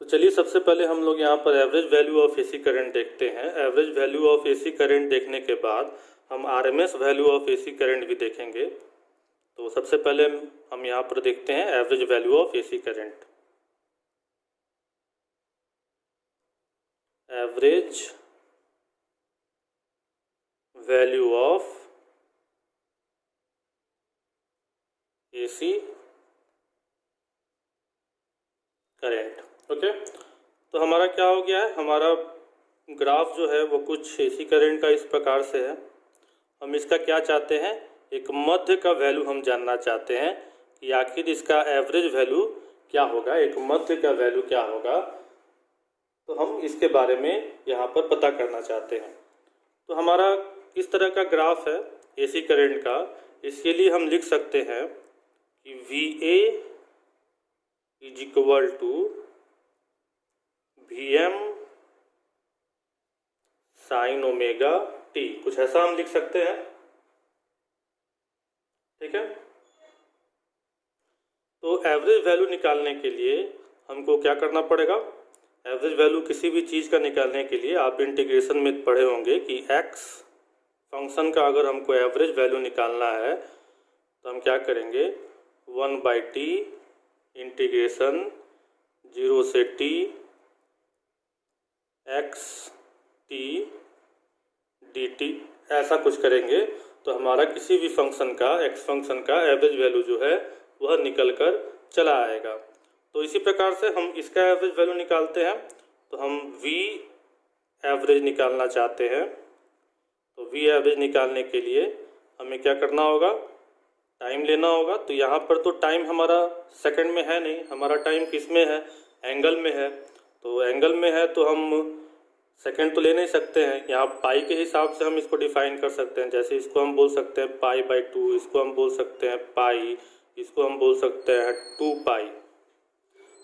तो चलिए सबसे पहले हम लोग यहाँ पर average value of AC current देखते हैं। Average value of AC current देखने के बाद हम RMS value of AC current भी देखेंगे। तो सबसे पहले हम यहाँ पर देखते हैं average value of AC current. Average value of AC current. Okay, तो हमारा क्या हो गया है, हमारा ग्राफ जो है वो कुछ एसी करंट का इस प्रकार से है। हम इसका क्या चाहते हैं, एक मध्य का वैल्यू हम जानना चाहते हैं कि आखिर इसका एवरेज वैल्यू क्या होगा, एक मध्य का वैल्यू क्या होगा। तो हम इसके बारे में यहाँ पर पता करना चाहते हैं। तो हमारा किस तरह का ग्राफ है एसी करंट का, इसके लिए हम लिख सकते हैं कि VA is equal to VM sine omega T, कुछ ऐसा हम लिख सकते हैं। ठीक है, तो एवरेज वैल्यू निकालने के लिए हमको क्या करना पड़ेगा, एवरेज वैल्यू किसी भी चीज़ का निकालने के लिए आप इंटीग्रेशन में पढ़े होंगे कि x फंक्शन का अगर हमको एवरेज वैल्यू निकालना है तो हम क्या करेंगे, 1/t इंटीग्रेशन 0 से t x t dt ऐसा कुछ करेंगे तो हमारा किसी भी फंक्शन का, x फंक्शन का एवरेज वैल्यू जो है वह निकल कर चला आएगा। तो इसी प्रकार से हम इसका एवरेज वैल्यू निकालते हैं। तो हम V एवरेज निकालना चाहते हैं, तो V एवरेज निकालने के लिए हमें क्या करना होगा, टाइम लेना होगा। तो यहाँ पर तो टाइम हमारा सेकंड में है नहीं, हमारा टाइम किस में है, एंगल में है। तो एंगल में है तो हम सेकंड तो ले नहीं सकते हैं, यहाँ पाई के हिसाब से हम इसको डिफाइन कर सकते हैं। जैसे इसको हम बोल सकते हैं π/2, इसको हम बोल सकते हैं पाई, इसको हम बोल सकते हैं 2 पाई।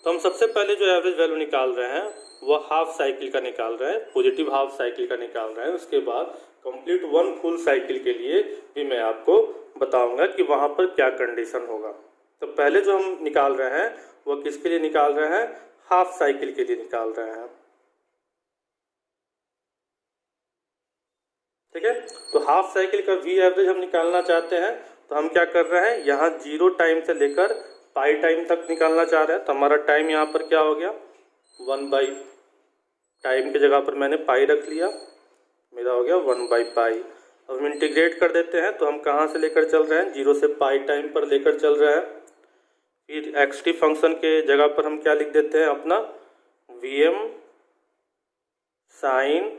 तो हम सबसे पहले जो एवरेज वैल्यू निकाल रहे हैं वह हाफ साइकिल का निकाल रहे हैं, पॉजिटिव हाफ साइकिल का निकाल रहे हैं। उसके बाद कंप्लीट 1 फुल साइकिल के लिए भी मैं आपको बताऊंगा कि वहाँ पर क्या कंडीशन होगा। तो पहले जो हम निकाल रहे हैं वह किसके लिए निकाल रहे हैं, हाफ साइकिल के लिए निकाल रहे हैं। ठीक है, तो हाफ साइकिल का V एवरेज हम निकालना चाहते हैं। तो हम क्या कर रहे हैं, यहाँ 0 टाइम से लेकर पाई टाइम तक निकालना चाह रहे हैं। तो हमारा टाइम यहाँ पर क्या हो गया, 1 टाइम की जगह पर मैंने पाई रख लिया, मेरा हो गया 1/पाई। अब हम इंटीग्रेट कर देते हैं। तो हम कहाँ से लेकर चल रहे हैं, 0 से पाई टाइम पर लेकर चल रहे हैं। फिर xt फंक्शन के जगह पर हम क्या लिख देते हैं, अपना VM साइन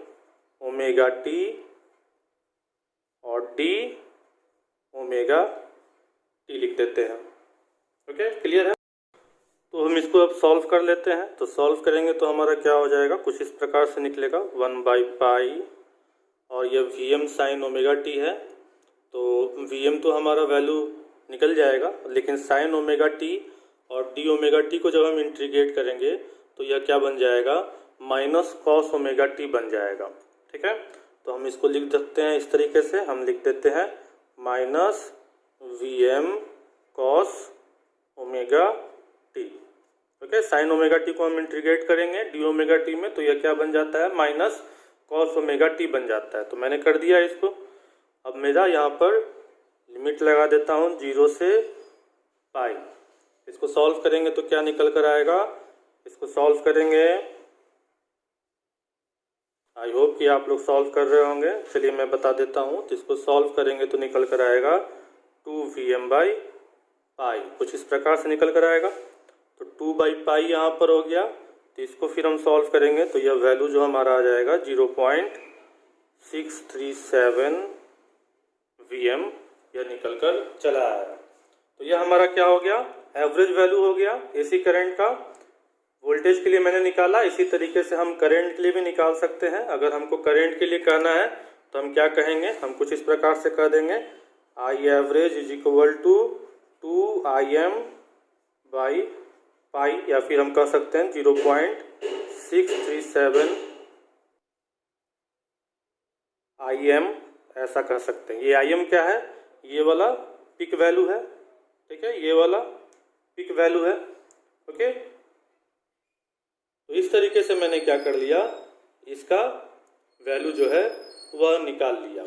ओमेगा टी और d ओमेगा t लिख देते हैं। ओके, क्लियर है। तो हम इसको अब सॉल्व कर लेते हैं। तो सॉल्व करेंगे तो हमारा क्या हो जाएगा, कुछ इस प्रकार से निकलेगा 1/पाई और ये VM साइन ओमेगा टी है। तो VM तो हमारा वैल्यू निकल जाएगा, लेकिन साइन ओमेगा टी और d ओमेगा टी को जब हम इंटीग्रेट करेंगे तो यह क्या बन जाएगा, माइनस कॉस ओमेगा टी बन जाएगा। ठीक है, तो हम इसको लिख सकते हैं इस तरीके से, हम लिख देते हैं minus VM cos omega T. Okay, sign omega T को हम इंटीग्रेट करेंगे डी ओमेगा टी में, तो यह क्या बन जाता है, माइनस कॉस ओमेगा टी बन जाता है। तो मैंने कर दिया इसको। अब मेरा यहाँ पर लिमिट लगा देता हूँ 0 से पाई। इसको सॉल्व करेंगे तो क्या निकल कर आएगा, इसको सॉल्व करेंगे, आई होप कि आप लोग सॉल्व कर रहे होंगे। चलिए मैं बता देता हूँ। तो इसको सॉल्व करेंगे तो निकल कर आएगा 2VM/पाई, कुछ इस प्रकार से निकल कर आएगा। तो 2/पाई यहाँ पर हो गया। तो इसको फिर हम सॉल्व करेंगे तो यह वैल्यू जो हमारा आ जाएगा 0.637 VM, यह निकल कर चला आएगा। तो यह हमारा क्या हो गया, एवरेज वैल्यू हो गया एसी करंट का। वोल्टेज के लिए मैंने निकाला, इसी तरीके से हम करंट के लिए भी निकाल सकते हैं। अगर हमको करंट के लिए कहना है तो हम क्या कहेंगे, हम कुछ इस प्रकार से कह देंगे I average is equal to 2Im/पाई, या फिर हम कह सकते हैं 0.637 Im, ऐसा कह सकते हैं। ये Im क्या है, ये वाला पिक वैल्यू है। ठीक है, ये वाला पिक वैल्यू है। ओके, तो इस तरीके से मैंने क्या कर लिया, इसका वैल्यू जो है वह निकाल लिया।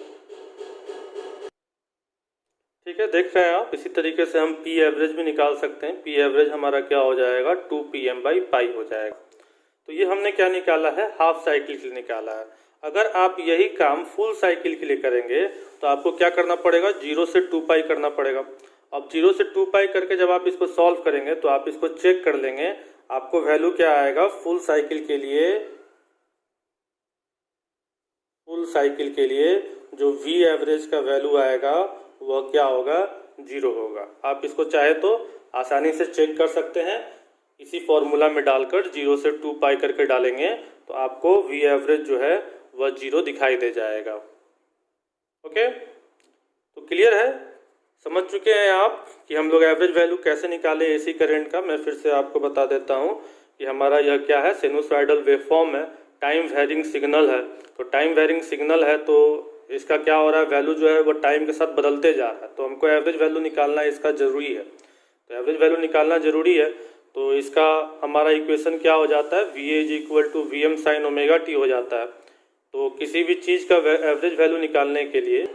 ठीक है, देख रहे हैं आप। इसी तरीके से हम पी एवरेज भी निकाल सकते हैं। पी एवरेज हमारा क्या हो जाएगा, 2pm/π हो जाएगा। तो ये हमने क्या निकाला है, हाफ साइकिल के लिए निकाला है। अगर आप यही काम फुल साइकिल के लिए करेंगे तो आपको क्या करना पड़ेगा, 0 से 2π करना पड़ेगा। अब 0 से 2π करके जब आप इसको सॉल्व करेंगे तो आप इसको चेक कर लेंगे, आपको वैल्यू क्या आएगा फुल साइकिल के लिए। फुल साइकिल के लिए जो वी एवरेज का वैल्यू आएगा वह क्या होगा, 0 होगा। आप इसको चाहे तो आसानी से चेक कर सकते हैं, इसी फॉर्मूला में डालकर 0 से 2π करके डालेंगे तो आपको वी एवरेज जो है वह 0 दिखाई दे जाएगा। ओके, तो क्लियर है, समझ चुके हैं आप कि हम लोग एवरेज वैल्यू कैसे निकाले एसी करंट का। मैं फिर से आपको बता देता हूं कि हमारा यह क्या है, साइनोसॉइडल वेवफॉर्म है, टाइम वेरिंग सिग्नल है। तो टाइम वेरिंग सिग्नल है तो इसका क्या हो रहा है, वैल्यू जो है वो टाइम के साथ बदलते जा रहा है। तो हमको एवरेज वैल्यू निकालना इसका जरूरी है। तो एवरेज वैल्यू निकालना जरूरी है, तो इसका हमारा इक्वेशन क्या हो जाता है, VA = VM sin ωt हो जाता है। तो किसी भी चीज़ का एवरेज वैल्यू निकालने के लिए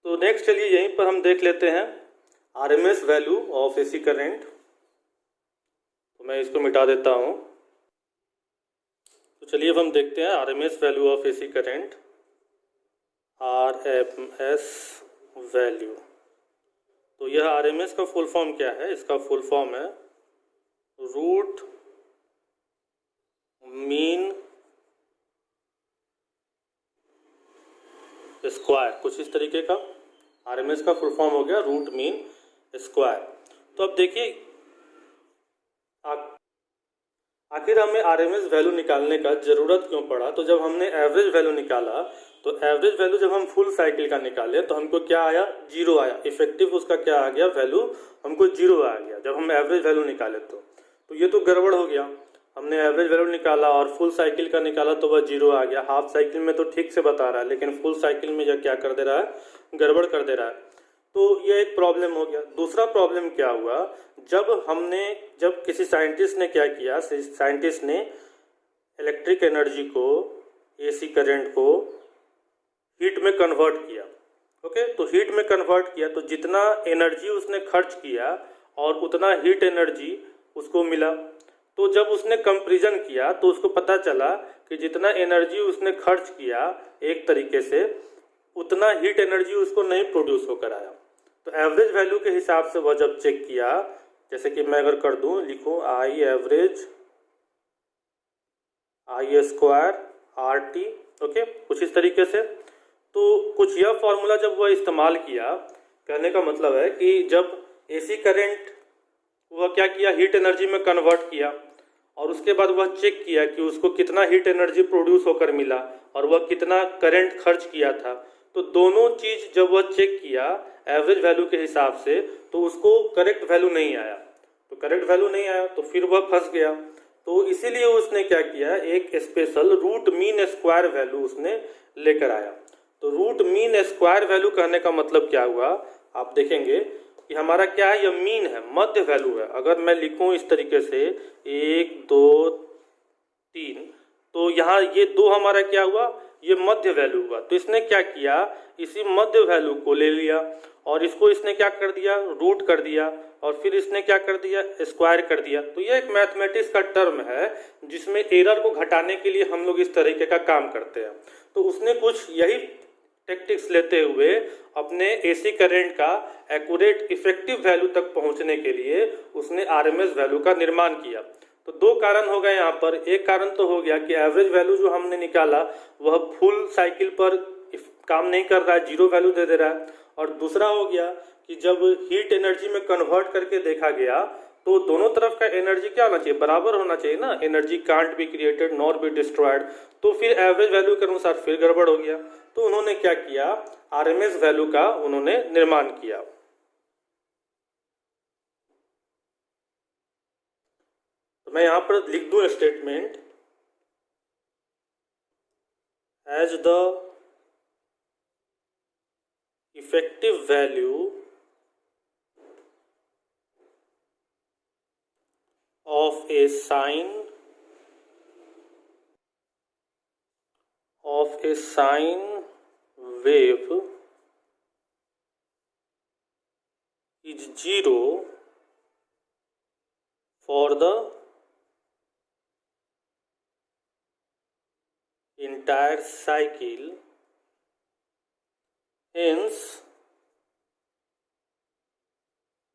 तो नेक्स्ट चलिए यहीं पर हम देख लेते हैं RMS value of AC current. तो मैं इसको मिटा देता हूं। तो चलिए अब हम देखते हैं RMS value of AC current, RMS value. तो यह RMS का फुल फॉर्म क्या है, इसका फुल फॉर्म है रूट मीन स्क्वायर, कुछ इस तरीके का RMS का फुल फॉर्म हो गया रूट मीन स्क्वायर। तो अब देखिए आखिर हमें RMS वैल्यू निकालने का ज़रूरत क्यों पड़ा। तो जब हमने एवरेज वैल्यू निकाला तो एवरेज वैल्यू जब हम फुल साइकिल का निकाले तो हमको क्या आया, 0 आया। इफेक्टिव उसका क्या आ गया, वैल्यू हमको 0 आ गया जब हम एवरेज वैल्यू निकाले। तो ये तो गड़बड़ हो गया, हमने एवरेज वैल्यू निकाला और फुल साइकिल का निकाला तो वह 0 आ गया। हाफ साइकिल में तो ठीक से बता रहा है, लेकिन फुल साइकिल में क्या कर दे रहा है, गड़बड़ कर दे रहा है। तो ये एक प्रॉब्लम हो गया। दूसरा प्रॉब्लम क्या हुआ, जब किसी साइंटिस्ट ने क्या किया, साइंटिस्ट ने इलेक्ट्रिक एनर्जी को, एसी करंट को हीट में कन्वर्ट किया। ओके, तो हीट में कन्वर्ट किया तो जितना एनर्जी उसने खर्च किया और उतना हीट एनर्जी उसको मिला। तो जब उसने कंपैरिजन किया तो उसको पता चला कि जितना एनर्जी उसने खर्च किया एक तरीके से, उतना हीट एनर्जी उसको नहीं प्रोड्यूस होकर आया। तो एवरेज वैल्यू के हिसाब से वह जब चेक किया, जैसे कि मैं अगर कर दूं, लिखूं I average I² RT, okay, कुछ इस तरीके से। तो कुछ यह फॉर्मूला जब वह इस्तेमाल किया, कहने का मतलब है कि जब एसी करंट वह क्या किया, हीट एनर्जी में कन्वर्ट किया और उसके बाद वह चेक किया कि उसको कितना हीट एनर्जी प्रोड्यूस होकर मिला और वह कितना करंट खर्च किया था। तो दोनों चीज़ जब वह चेक किया एवरेज वैल्यू के हिसाब से तो उसको करेक्ट वैल्यू नहीं आया। तो करेक्ट वैल्यू नहीं आया तो फिर वह फंस गया। तो इसीलिए उसने क्या किया, एक special root mean square value उसने लेकर आया। तो रूट मीन स्क्वायर वैल्यू कहने का मतलब क्या हुआ, आप देखेंगे कि हमारा क्या है, यह मीन है, मध्य वैल्यू है। अगर मैं लिखूं इस तरीके से 1 2 3, तो यहाँ ये 2 हमारा क्या हुआ, ये मध्य वैल्यू हुआ। तो इसने क्या किया, इसी मध्य वैल्यू को ले लिया और इसको इसने क्या कर दिया, रूट कर दिया और फिर इसने क्या कर दिया, स्क्वायर कर दिया। तो ये एक मैथमेटिक्स का टर्म है जिसमें एरर को घटाने के लिए हम लोग इस तरीके का काम करते हैं। तो उसने कुछ यही टेक्टिक्स लेते हुए अपने एसी करंट का एक्यूरेट इफेक्टिव वैल्यू तक पहुंचने के लिए उसने आरएमएस वैल्यू का निर्माण किया। तो 2 कारण हो गए यहाँ पर। एक कारण तो हो गया कि एवरेज वैल्यू जो हमने निकाला वह फुल साइकिल पर काम नहीं कर रहा है, 0 वैल्यू दे रहा है। और दूसरा हो गया कि जब हीट एनर्जी में कन्वर्ट करके देखा गया तो दोनों तरफ का एनर्जी क्या होना चाहिए, बराबर होना चाहिए ना। Energy can't be created nor be destroyed. तो फिर एवरेज वैल्यू के अनुसार फिर गड़बड़ हो गया। तो उन्होंने क्या किया, आरएमएस वैल्यू का उन्होंने निर्माण किया। तो मैं यहां पर लिख दूं statement, as the effective value of a sine wave is 0 for the entire cycle. Hence,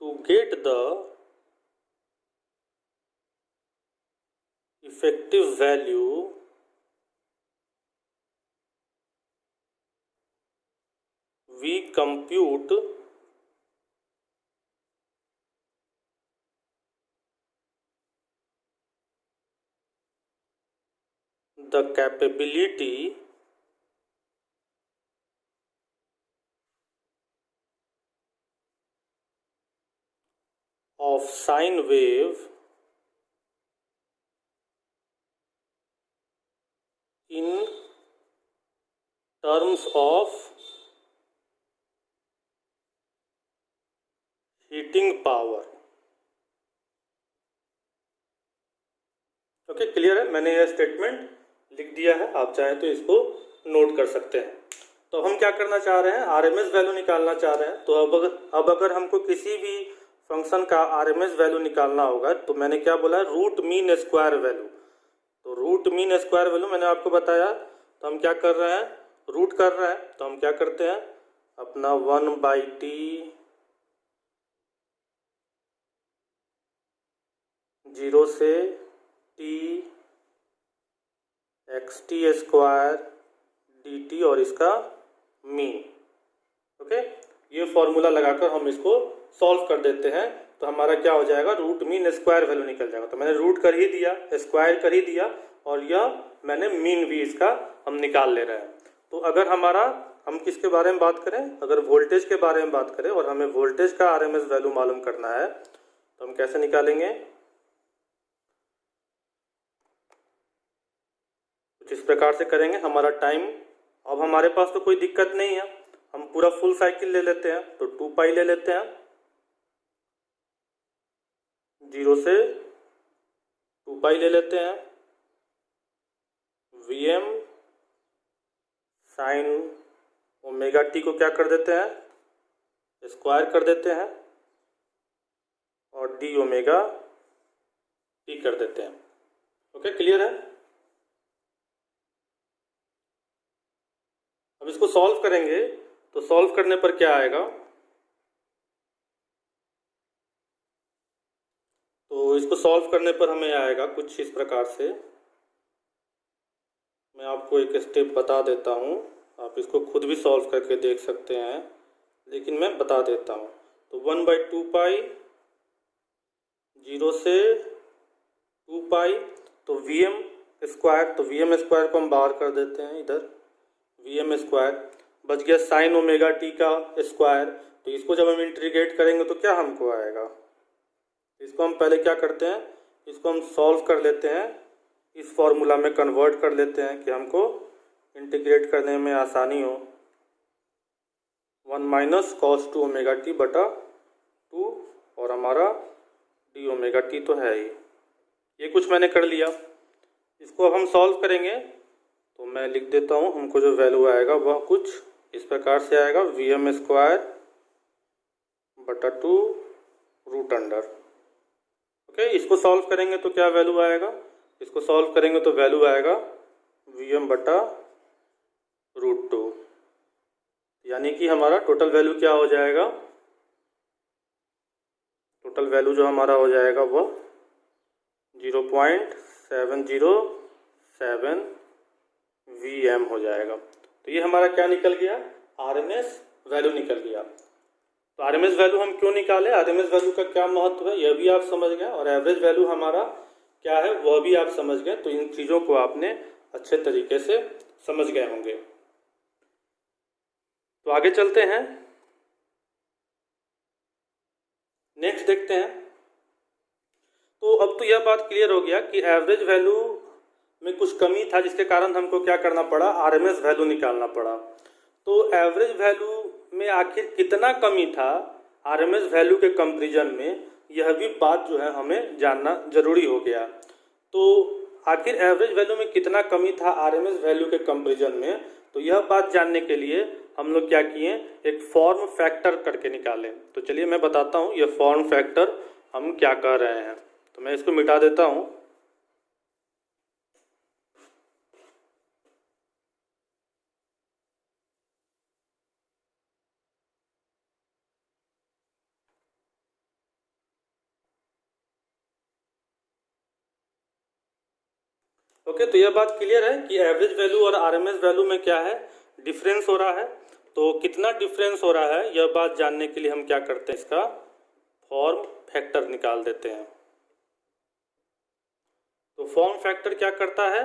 to get the effective value, we compute the capability of sine wave in terms of heating power. Okay, clear है? मैंने यह statement लिख दिया है, आप चाहें तो इसको नोट कर सकते हैं। तो हम क्या करना चाह रहे हैं, आरएमएस वैल्यू निकालना चाह रहे हैं। तो अब अगर हमको किसी भी फंक्शन का आरएमएस वैल्यू निकालना होगा तो मैंने क्या बोला है, रूट मीन स्क्वायर वैल्यू। तो रूट मीन स्क्वायर वैल्यू मैंने आपको बताया। तो हम क्या कर रहे हैं, रूट कर रहे हैं, तो हम क्या करते हैं, अपना 1/t 0 से t xt स्क्वायर dt और इसका मीन। ओके, ये फॉर्मूला लगाकर हम इसको सॉल्व कर देते हैं। तो हमारा क्या हो जाएगा, रूट मीन स्क्वायर वैल्यू निकल जाएगा। तो मैंने रूट कर ही दिया, स्क्वायर कर ही दिया, और यह मैंने मीन भी इसका हम निकाल ले रहे हैं। तो अगर हम किसके बारे में बात करें, अगर वोल्टेज के बारे में बात करें और हमें वोल्टेज का आरएमएस वैल्यू मालूम करना है तो हम कैसे निकालेंगे, कुछ इस प्रकार से करेंगे। हमारा टाइम, अब हमारे पास तो कोई दिक्कत नहीं है, हम पूरा फुल साइकिल ले लेते हैं। तो 2 ले लेते हैं, 0 से 2 ले लेते हैं। Vm साइन ओमेगा टी को क्या कर देते हैं, स्क्वायर कर देते हैं, और डी ओमेगा टी कर देते हैं। ओके, क्लियर है? अब इसको सॉल्व करेंगे तो सॉल्व करने पर क्या आएगा, तो इसको सॉल्व करने पर हमें आएगा कुछ इस प्रकार से। मैं आपको एक स्टेप बता देता हूँ, आप इसको खुद भी सॉल्व करके देख सकते हैं, लेकिन मैं बता देता हूँ। तो 1/2 0 से 2 तो Vm स्क्वायर, तो Vm स्क्वायर को हम बाहर कर देते हैं इधर, Vm स्क्वायर बच गया साइन ओमेगा टी का स्क्वायर। तो इसको जब हम इंटीग्रेट करेंगे तो क्या हमको आएगा, इसको हम पहले क्या करते हैं, इसको हम सॉल्व कर लेते हैं, इस फॉर्मूला में कन्वर्ट कर लेते हैं कि हमको इंटीग्रेट करने में आसानी हो। 1 - cos 2 ओमेगा टी बटा 2, और हमारा डी ओमेगा टी तो है ही। ये कुछ मैंने कर लिया, इसको अब हम सॉल्व करेंगे। तो मैं लिख देता हूँ, हमको जो वैल्यू आएगा वह कुछ इस प्रकार से आएगा, Vm स्क्वायर बटा 2 रूट अंडर। ओके, इसको सॉल्व करेंगे तो क्या वैल्यू आएगा, इसको सॉल्व करेंगे तो वैल्यू आएगा Vm बटा रूट 2, यानी कि हमारा टोटल वैल्यू क्या हो जाएगा, टोटल वैल्यू जो हमारा हो जाएगा वह 0.707 Vm हो जाएगा। तो ये हमारा क्या निकल गया, आरएमएस वैल्यू निकल गया। तो आरएमएस वैल्यू हम क्यों निकाले, आरएमएस वैल्यू का क्या महत्व है यह भी आप समझ गए, और एवरेज वैल्यू हमारा क्या है वह भी आप समझ गए। तो इन चीज़ों को आपने अच्छे तरीके से समझ गए होंगे। तो आगे चलते हैं, नेक्स्ट देखते हैं। तो अब तो यह बात क्लियर हो गया कि एवरेज वैल्यू में कुछ कमी था, जिसके कारण हमको क्या करना पड़ा, आरएमएस वैल्यू निकालना पड़ा। तो एवरेज वैल्यू में आखिर कितना कमी था आरएमएस वैल्यू के कंपैरिजन में, यह भी बात जो है हमें जानना जरूरी हो गया। तो आखिर एवरेज वैल्यू में कितना कमी था आरएमएस वैल्यू के कंपैरिजन में, तो यह बात जानने के लिए हम लोग क्या किए, एक फॉर्म फैक्टर करके निकालें। तो चलिए मैं बताता हूँ यह फॉर्म फैक्टर हम क्या कर रहे हैं। तो मैं इसको मिटा देता हूँ। ओके, तो यह बात क्लियर है कि एवरेज वैल्यू और आरएमएस वैल्यू में क्या है, डिफरेंस हो रहा है। तो कितना डिफरेंस हो रहा है यह बात जानने के लिए हम क्या करते हैं, इसका फॉर्म फैक्टर निकाल देते हैं। तो फॉर्म फैक्टर क्या करता है,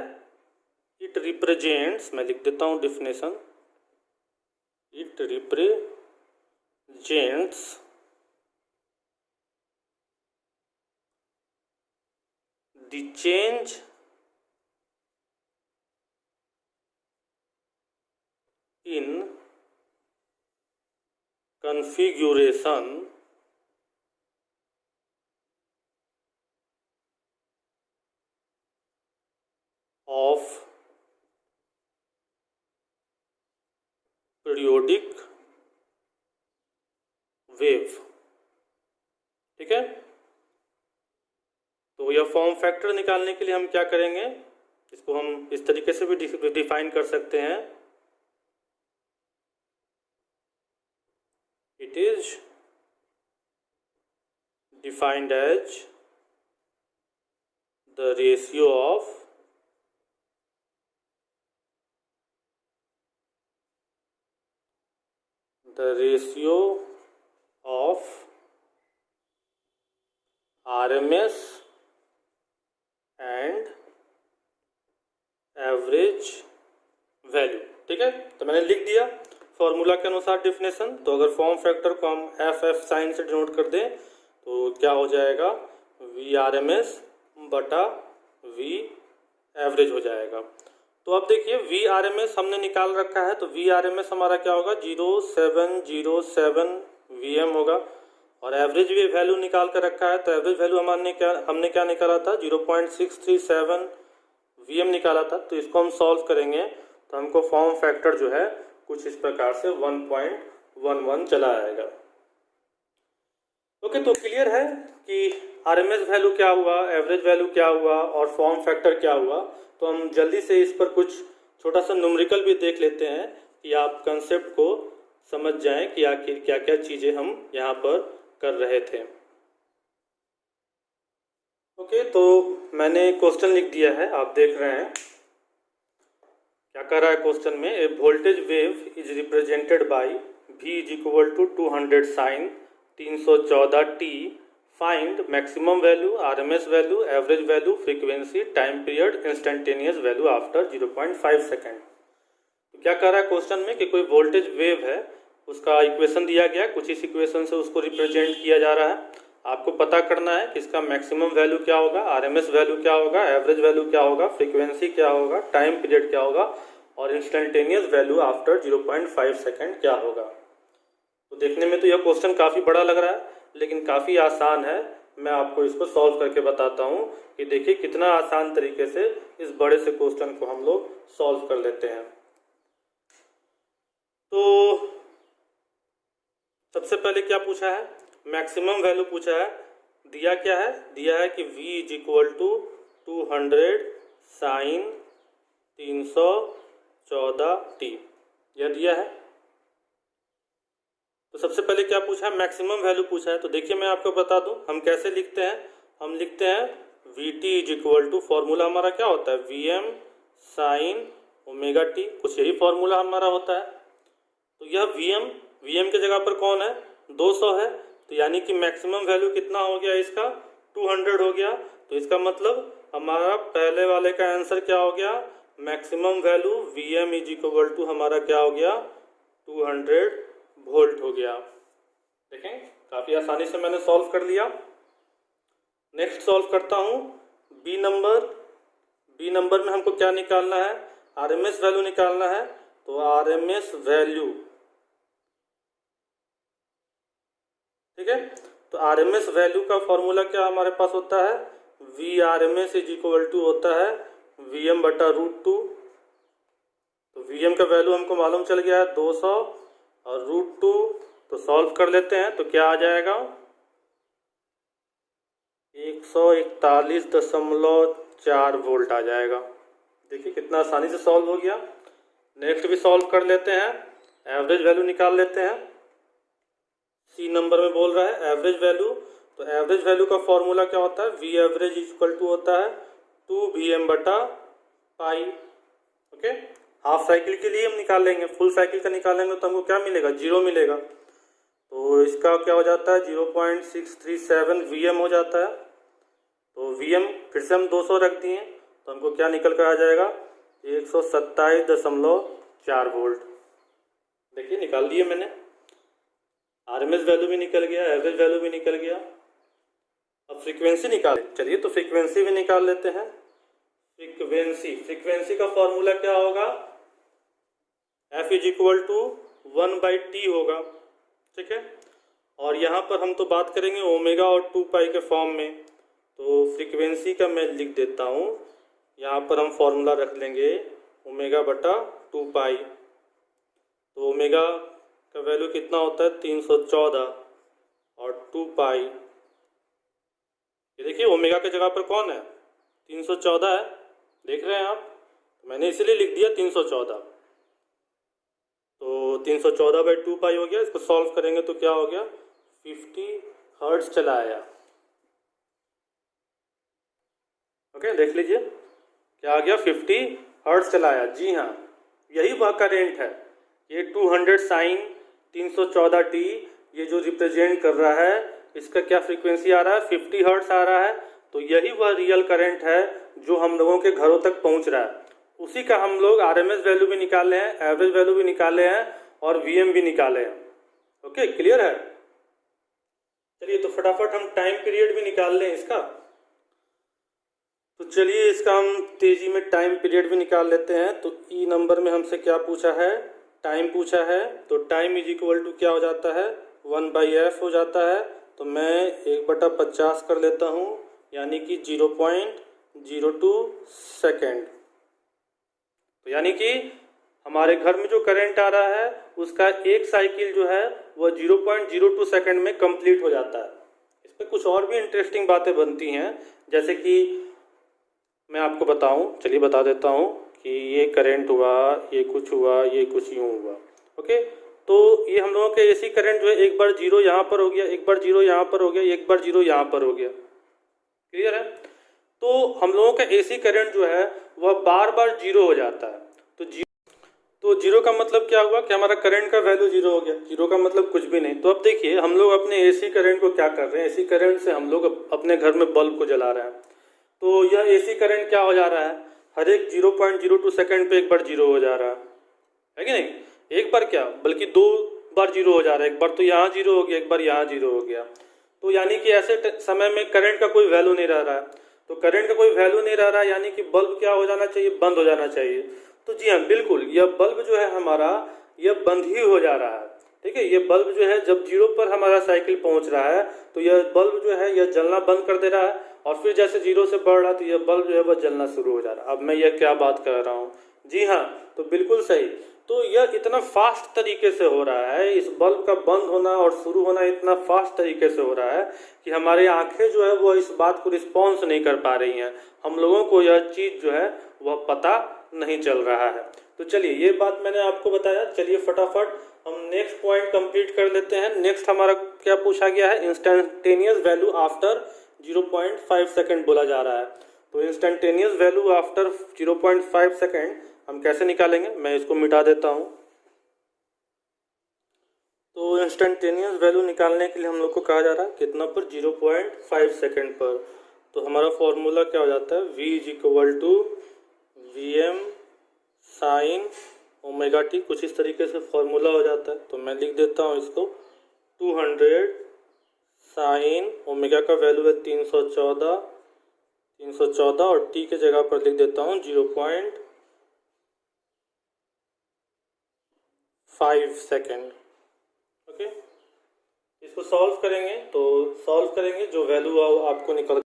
इट रिप्रेजेंट्स, मैं लिख देता हूं definition, it represents the change in configuration of periodic wave। ठीक है, तो यह फॉर्म फैक्टर निकालने के लिए हम क्या करेंगे, इसको हम इस तरीके से भी डिफाइन कर सकते हैं, it is defined as the ratio of RMS and average value. ठीक है, तो मैंने लिख दिया फॉर्मूला के अनुसार डिफिनेशन। तो अगर फॉर्म फैक्टर को हम एफ साइन से डिनोट कर दें तो क्या हो जाएगा, वी आर एम एस बटा वी एवरेज हो जाएगा। तो अब देखिए वी आर एम एस हमने निकाल रखा है, तो वी आर एम एस हमारा क्या होगा, 0707 VM होगा। और एवरेज भी वैल्यू निकाल कर रखा है, तो एवरेज वैल्यू हमने क्या निकाला था, 0.637 VM निकाला था। तो इसको हम सॉल्व करेंगे तो हमको फॉर्म फैक्टर जो है कुछ इस प्रकार से 1.11 चला आएगा। ओके, तो क्लियर है कि आरएमएस वैल्यू क्या हुआ, एवरेज वैल्यू क्या हुआ और फॉर्म फैक्टर क्या हुआ। तो हम जल्दी से इस पर कुछ छोटा सा न्यूमेरिकल भी देख लेते हैं कि आप कंसेप्ट को समझ जाएं कि आखिर क्या क्या चीज़ें हम यहाँ पर कर रहे थे। ओके, तो मैंने क्वेश्चन लिख दिया है, आप देख रहे हैं क्या कर रहा है क्वेश्चन में। A voltage wave is represented by V is equal to 200 sine 314 t, find maximum value, RMS value, average value, frequency, time period, instantaneous value after 0.5 second. तो क्या कर रहा है क्वेश्चन में कि कोई वोल्टेज वेव है, उसका इक्वेशन दिया गया, कुछ इस इक्वेशन से उसको रिप्रेजेंट किया जा रहा है। आपको पता करना है कि इसका मैक्सिमम वैल्यू क्या होगा, आरएमएस वैल्यू क्या होगा, एवरेज वैल्यू क्या होगा, फ्रीक्वेंसी क्या होगा, टाइम पीरियड क्या होगा और इंस्टेंटेनियस वैल्यू आफ्टर 0.5 सेकेंड क्या होगा। तो देखने में तो यह क्वेश्चन काफ़ी बड़ा लग रहा है, लेकिन काफ़ी आसान है। मैं आपको इसको सॉल्व करके बताता हूँ कि देखिए कितना आसान तरीके से इस बड़े से क्वेश्चन को हम लोग सॉल्व कर लेते हैं। तो सबसे पहले क्या पूछा है, मैक्सिमम वैल्यू पूछा है। दिया क्या है, दिया है कि V is equal to 200 sine 314 t, यह दिया है। तो सबसे पहले क्या पूछा है, मैक्सिमम वैल्यू पूछा है। तो देखिए मैं आपको बता दूं हम कैसे लिखते हैं, हम लिखते हैं Vt is equal to, formula हमारा क्या होता है, Vm साइन ओमेगा t, कुछ यही फॉर्मूला हमारा होता है। तो यह Vm के जगह पर कौन है, 200 है। तो यानी कि मैक्सिमम वैल्यू कितना हो गया इसका, 200 हो गया। तो इसका मतलब हमारा पहले वाले का आंसर क्या हो गया, maximum value Vm is equal to हमारा क्या हो गया, 200 वोल्ट हो गया। देखें काफ़ी आसानी से मैंने सॉल्व कर लिया। नेक्स्ट सॉल्व करता हूँ बी बी नंबर में हमको क्या निकालना है, आरएमएस वैल्यू निकालना है। तो आरएमएस वैल्यू, ठीक है। तो आरएमएस वैल्यू का फॉर्मूला क्या हमारे पास होता है, V R M S is equal to होता है वीएम बटा √2। तो वीएम का वैल्यू हमको मालूम चल गया है 200 और √2, तो सॉल्व कर लेते हैं तो क्या आ जाएगा 141.4 वोल्ट आ जाएगा। देखिए कितना आसानी से सॉल्व हो गया। नेक्स्ट भी सॉल्व कर लेते हैं, एवरेज वैल्यू निकाल लेते हैं। सी नंबर में बोल रहा है एवरेज वैल्यू। तो एवरेज वैल्यू का फॉर्मूला क्या होता है, वी एवरेज इक्वल टू होता है 2Vm बटा पाई। ओके, हाफ साइकिल के लिए हम निकाल लेंगे, फुल साइकिल का निकालेंगे तो हमको क्या मिलेगा, 0 मिलेगा। तो इसका क्या हो जाता है 0.637 Vm हो जाता है। तो Vm फिर से हम 200 रख दिए तो हमको क्या निकल कर आ जाएगा 127.4 वोल्ट। देखिए निकाल दिए मैंने, आरएमएस वैल्यू भी निकल गया, एवरेज वैल्यू भी निकल गया। अब फ्रीक्वेंसी निकाल, चलिए तो फ्रीक्वेंसी भी निकाल लेते हैं। फ्रीक्वेंसी का फॉर्मूला क्या होगा, F is equal to 1/T होगा, ठीक है। और यहाँ पर हम तो बात करेंगे ओमेगा और 2 पाई के फॉर्म में। तो फ्रीक्वेंसी का मैं लिख देता हूँ, यहाँ पर हम फॉर्मूला रख लेंगे ओमेगा बटा 2 पाई। तो ओमेगा का वैल्यू कितना होता है 314 और 2 पाई, ये देखिए ओमेगा के जगह पर कौन है 314 है, देख रहे हैं आप। तो मैंने इसीलिए लिख दिया 314। तो 314/2 पाई हो गया। इसको सॉल्व करेंगे तो क्या हो गया 50 हर्ट्ज चला आया। ओके, देख लीजिए क्या आ गया 50 हर्ट्ज चला आया। जी हाँ, यही वह करेंट है। ये 200 साइन 314T ये जो रिप्रेजेंट कर रहा है, इसका क्या फ्रीक्वेंसी आ रहा है 50 हर्ट्ज आ रहा है। तो यही वह रियल करंट है जो हम लोगों के घरों तक पहुंच रहा है। उसी का हम लोग आरएमएस वैल्यू भी निकाले हैं, एवरेज वैल्यू भी निकाले हैं और वीएम भी निकाले हैं। ओके, क्लियर है। चलिए तो फटाफट हम टाइम पीरियड भी निकाल लें इसका। तो चलिए इसका हम तेजी में टाइम पीरियड भी निकाल लेते हैं। तो ई नंबर में हमसे क्या पूछा है, टाइम पूछा है। तो टाइम इज इक्वल टू क्या हो जाता है 1/f हो जाता है। तो मैं 1/50 कर लेता हूँ, यानी कि 0.02 सेकेंड। तो यानी कि हमारे घर में जो करंट आ रहा है उसका एक साइकिल जो है वह 0.02 सेकेंड में कंप्लीट हो जाता है। इस पर कुछ और भी इंटरेस्टिंग बातें बनती हैं, जैसे कि मैं आपको बताऊं, चलिए बता देता हूं कि ये करंट हुआ, ये कुछ हुआ, ये कुछ यूं हुआ। ओके, तो ये हम लोगों के एसी करंट जो है एक बार 0 यहाँ पर हो गया, एक बार 0 यहाँ पर हो गया, एक बार 0 यहाँ पर हो गया। क्लियर है। तो हम लोगों का एसी करंट जो है वह बार बार 0 हो जाता है। तो 0 का मतलब क्या हुआ कि हमारा करंट का वैल्यू 0 हो गया। 0 का मतलब कुछ भी नहीं। तो अब देखिए हम लोग अपने एसी करंट को क्या कर रहे हैं, एसी करंट से हम लोग अपने घर में बल्ब को जला रहे हैं। तो यह एसी करंट क्या हो जा रहा है, हर एक 0.02 सेकेंड पे एक बार 0 हो जा रहा है कि नहीं। एक बार क्या बल्कि 2 बार 0 हो जा रहा है, एक बार तो यहाँ 0 हो गया, एक बार यहाँ 0 हो गया। तो यानी कि ऐसे समय में करंट का कोई वैल्यू नहीं रह रहा है। तो करंट का कोई वैल्यू नहीं रह रहा है, यानी कि बल्ब क्या हो जाना चाहिए, बंद हो जाना चाहिए। तो जी हाँ बिल्कुल, यह बल्ब जो है हमारा यह बंद ही हो जा रहा है। ठीक है, ये बल्ब जो है जब 0 पर हमारा साइकिल पहुंच रहा है तो यह बल्ब जो है यह जलना बंद कर दे रहा है, और फिर जैसे 0 से बढ़ रहा है तो यह बल्ब जो है वह जलना शुरू हो जा रहा है। अब मैं यह क्या बात कर रहा हूँ, जी हाँ, तो बिल्कुल सही। तो यह इतना फास्ट तरीके से हो रहा है, इस बल्ब का बंद होना और शुरू होना इतना फास्ट तरीके से हो रहा है कि हमारी आंखें जो है वो इस बात को रिस्पॉन्स नहीं कर पा रही हैं। हम लोगों को यह चीज़ जो है वह पता नहीं चल रहा है। तो चलिए ये बात मैंने आपको बताया। चलिए फटाफट हम नेक्स्ट पॉइंट कंप्लीट कर लेते हैं। नेक्स्ट हमारा क्या पूछा गया है, इंस्टेंटेनियस वैल्यू आफ्टर 0.5 सेकेंड बोला जा रहा है। तो इंस्टेंटेनियस वैल्यू आफ्टर 0.5 सेकेंड हम कैसे निकालेंगे, मैं इसको मिटा देता हूं। तो इंस्टेंटेनियस वैल्यू निकालने के लिए हम लोग को कहा जा रहा है कितना पर, 0.5 सेकेंड पर। तो हमारा फॉर्मूला क्या हो जाता है, v is equal to Vm sine omega T, कुछ इस तरीके से फॉर्मूला हो जाता है। तो मैं लिख देता हूँ इसको 200 साइन ओमेगा का वैल्यू है 314, 314 और t के जगह पर लिख देता हूँ 0.5 सेकेंड। ओके, इसको सॉल्व करेंगे तो जो वैल्यू आपको निकल